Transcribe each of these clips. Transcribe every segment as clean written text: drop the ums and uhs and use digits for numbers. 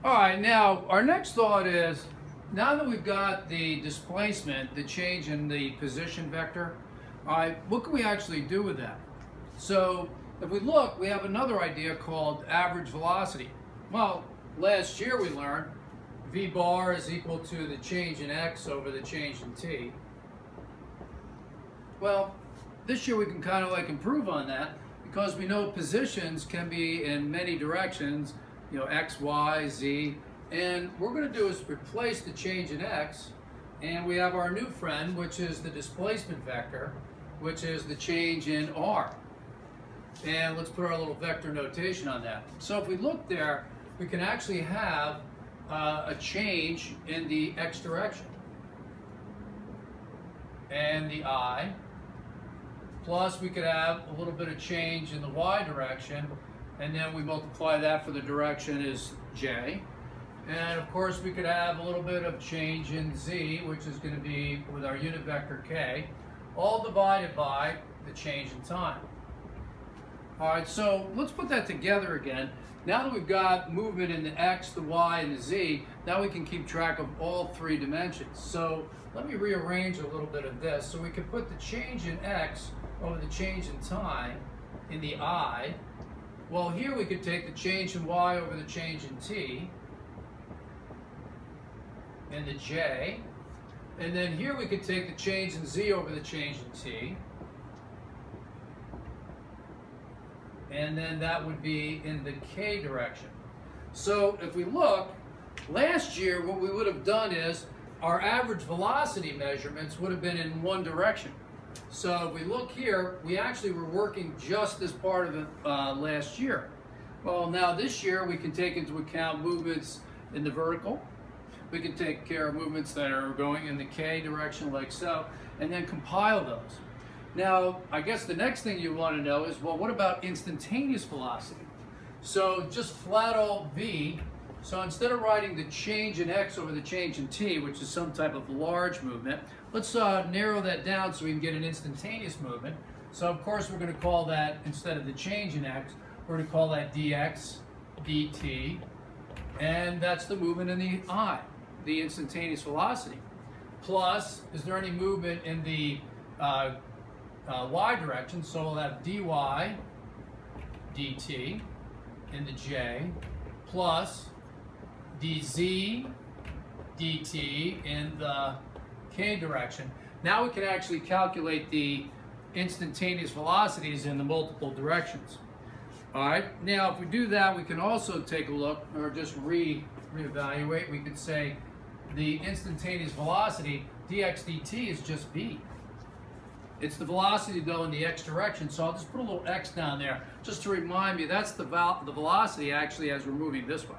All right, now our next thought is, now that we've got the displacement, the change in the position vector, all right, what can we actually do with that? So if we look, we have another idea called average velocity. Well, last year we learned v bar is equal to the change in x over the change in t. Well, this year we can kind of like improve on that because we know positions can be in many directions, you know, x, y, z, and what we're going to do is replace the change in x, and we have our new friend, which is the displacement vector, which is the change in r. And let's put our little vector notation on that. So if we look there, we can actually have a change in the x direction and the I, plus we could have a little bit of change in the y direction, and then we multiply that for the direction is j. And of course we could have a little bit of change in z, which is going to be with our unit vector k, all divided by the change in time. All right, so let's put that together again. Now that we've got movement in the x, the y, and the z, now we can keep track of all three dimensions. So let me rearrange a little bit of this. So we can put the change in x over the change in time in the I. Well, here we could take the change in y over the change in t in the j. And then here we could take the change in z over the change in t. And then that would be in the k direction. So if we look, last year what we would have done is our average velocity measurements would have been in one direction. So if we look here, we actually were working just this part of it last year. Well, now this year we can take into account movements in the vertical. We can take care of movements that are going in the k direction like so, and then compile those. Now, I guess the next thing you want to know is, well, what about instantaneous velocity? So just flat old v. So instead of writing the change in x over the change in t, which is some type of large movement, let's narrow that down so we can get an instantaneous movement. So of course we're going to call that, instead of the change in x, we're going to call that dx dt, and that's the movement in the I, the instantaneous velocity. Plus, is there any movement in the y direction? So we'll have dy dt in the j, plus dz dt in the k direction. Now we can actually calculate the instantaneous velocities in the multiple directions. All right, now if we do that, we can also take a look, or just reevaluate. We could say the instantaneous velocity, dx dt, is just v. It's the velocity, though, in the x direction, so I'll just put a little x down there just to remind me that's the velocity actually as we're moving this way.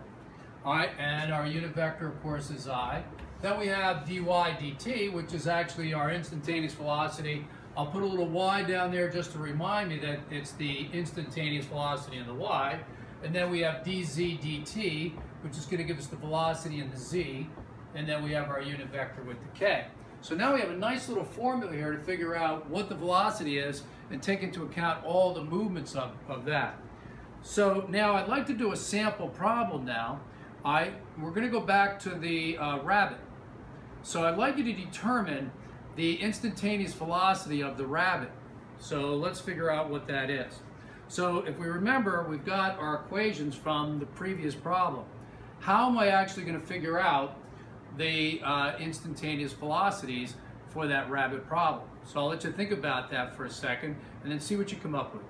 All right, and our unit vector, of course, is I. Then we have dy dt, which is actually our instantaneous velocity. I'll put a little y down there just to remind me that it's the instantaneous velocity in the y. And then we have dz dt, which is going to give us the velocity in the z. And then we have our unit vector with the k. So now we have a nice little formula here to figure out what the velocity is and take into account all the movements of that. So now I'd like to do a sample problem now. We're going to go back to the rabbit. So I'd like you to determine the instantaneous velocity of the rabbit. So let's figure out what that is. So if we remember, we've got our equations from the previous problem. How am I actually going to figure out the instantaneous velocities for that rabbit problem? So I'll let you think about that for a second and then see what you come up with.